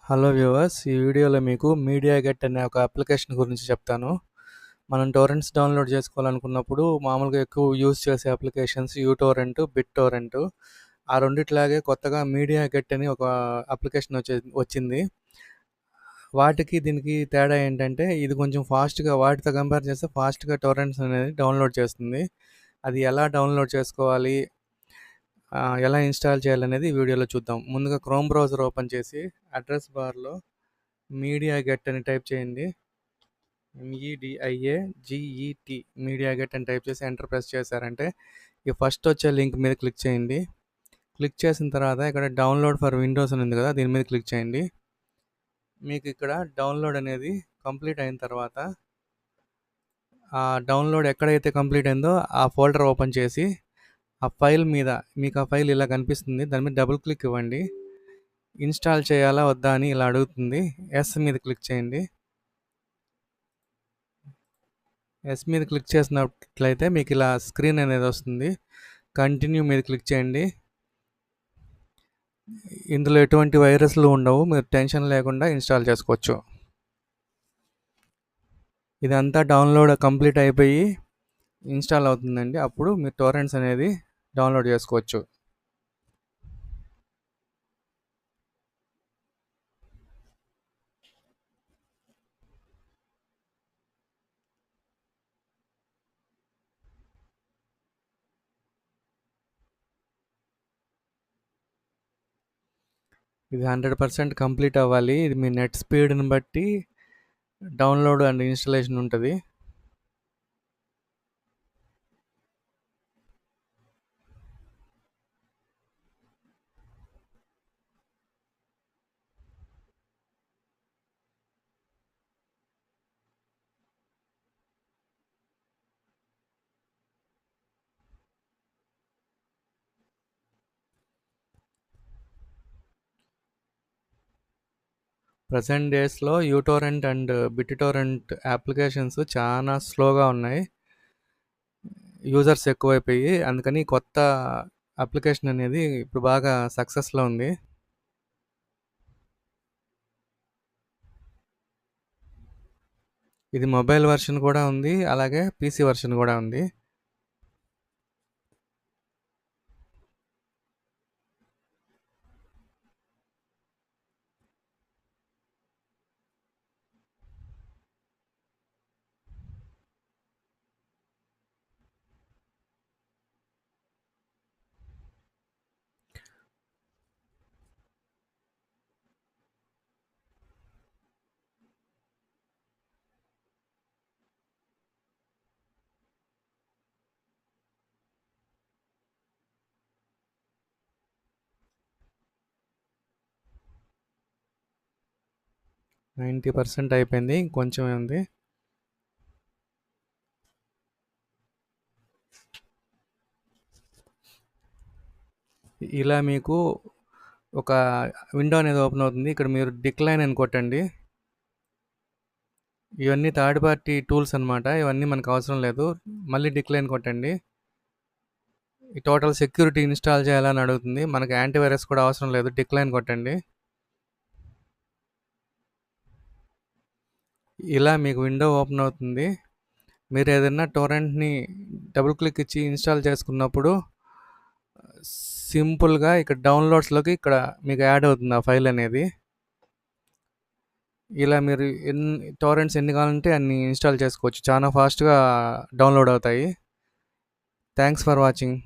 Hello viewers, ఈ వీడియోలో మీకు మీడియా గెట్ అనే ఒక అప్లికేషన్ గురించి చెప్తాను. మనం టోరెంట్స్ డౌన్లోడ్ చేసుకోవాలనుకున్నప్పుడు మామూలుగా ఎక్కువ యూజ్ చేసే అప్లికేషన్స్ యూటోరెంట్, బిట్టోరెంట్. ఆ రెండిట్లాగే కొత్తగా మీడియా గెట్ అని ఒక అప్లికేషన్ వచ్చింది. వాటికి దీనికి తేడా ఏంటంటే ఇది కొంచెం ఫాస్ట్గా, వాటితో కంపేర్ చేస్తే ఫాస్ట్గా టోరెంట్స్ అనేది డౌన్లోడ్ చేస్తుంది. అది ఎలా డౌన్లోడ్ చేసుకోవాలి, ఎలా ఇన్స్టాల్ చేయాలనేది ఈ వీడియోలో చూద్దాం. ముందుగా క్రోమ్ బ్రౌజర్ ఓపెన్ చేసి అడ్రస్ బార్లో మీడియా గెట్ అని టైప్ చేయండి. MEDIAGET మీడియా గెట్ అని టైప్ చేసి ఎంటర్ ప్రెస్ చేశారంటే ఈ ఫస్ట్ వచ్చే లింక్ మీద క్లిక్ చేయండి. క్లిక్ చేసిన తర్వాత ఇక్కడ డౌన్లోడ్ ఫర్ విండోస్ అని ఉంది కదా, దీని మీద క్లిక్ చేయండి. మీకు ఇక్కడ డౌన్లోడ్ అనేది కంప్లీట్ అయిన తర్వాత ఆ డౌన్లోడ్ ఎక్కడైతే కంప్లీట్ అయిందో ఆ ఫోల్డర్ ఓపెన్ చేసి ఆ ఫైల్ మీద, మీకు ఆ ఫైల్ ఇలా కనిపిస్తుంది, దాని మీద డబుల్ క్లిక్ ఇవ్వండి. ఇన్స్టాల్ చేయాలా వద్దా అని ఇలా అడుగుతుంది. ఎస్ మీద క్లిక్ చేయండి. ఎస్ మీద క్లిక్ చేసినట్లయితే మీకు ఇలా స్క్రీన్ అనేది వస్తుంది. కంటిన్యూ మీద క్లిక్ చేయండి. ఇందులో ఎటువంటి వైరస్లు ఉండవు, మీరు టెన్షన్ లేకుండా ఇన్స్టాల్ చేసుకోవచ్చు. ఇదంతా డౌన్లోడ్ కంప్లీట్ అయిపోయి ఇన్స్టాల్ అవుతుందండి. అప్పుడు మీరు టోరెంట్స్ అనేది డౌన్లోడ్ చేసుకోవచ్చు. ఇది 100% కంప్లీట్ అవ్వాలి. ఇది మీ నెట్ స్పీడ్ని బట్టి డౌన్లోడ్ అండ్ ఇన్స్టాలేషన్ ఉంటుంది. ప్రజెంట్ డేస్లో యూటోరెంట్ అండ్ బిట్టోరెంట్ అప్లికేషన్స్ చాలా స్లోగా ఉన్నాయి. యూజర్స్ ఎక్కువైపోయి, అందుకని కొత్త అప్లికేషన్ అనేది ఇప్పుడు బాగా సక్సెస్లో ఉంది. ఇది మొబైల్ వర్షన్ కూడా ఉంది, అలాగే పీసీ వర్షన్ కూడా ఉంది. నైంటీ పర్సెంట్ అయిపోయింది, ఇంకొంచెమే ఉంది. ఇలా మీకు ఒక విండో అనేది ఓపెన్ అవుతుంది. ఇక్కడ మీరు డిక్లైన్ అని కొట్టండి. ఇవన్నీ థర్డ్ పార్టీ టూల్స్ అనమాట, ఇవన్నీ మనకు అవసరం లేదు. మళ్ళీ డిక్లైన్ కొట్టండి. ఈ టోటల్ సెక్యూరిటీ ఇన్స్టాల్ చేయాలని అడుగుతుంది, మనకి యాంటీవైరస్ కూడా అవసరం లేదు, డిక్లైన్ కొట్టండి. ఇలా మీకు విండో ఓపెన్ అవుతుంది. మీరు ఏదైనా టోరెంట్ని డబుల్ క్లిక్ ఇచ్చి ఇన్స్టాల్ చేసుకున్నప్పుడు సింపుల్గా ఇక్కడ డౌన్లోడ్స్లోకి ఇక్కడ మీకు యాడ్ అవుతుంది ఆ ఫైల్ అనేది. ఇలా మీరు టోరెంట్స్ ఎన్ని కావాలంటే అన్ని ఇన్స్టాల్ చేసుకోవచ్చు, చాలా ఫాస్ట్గా డౌన్లోడ్ అవుతాయి. Thanks for watching.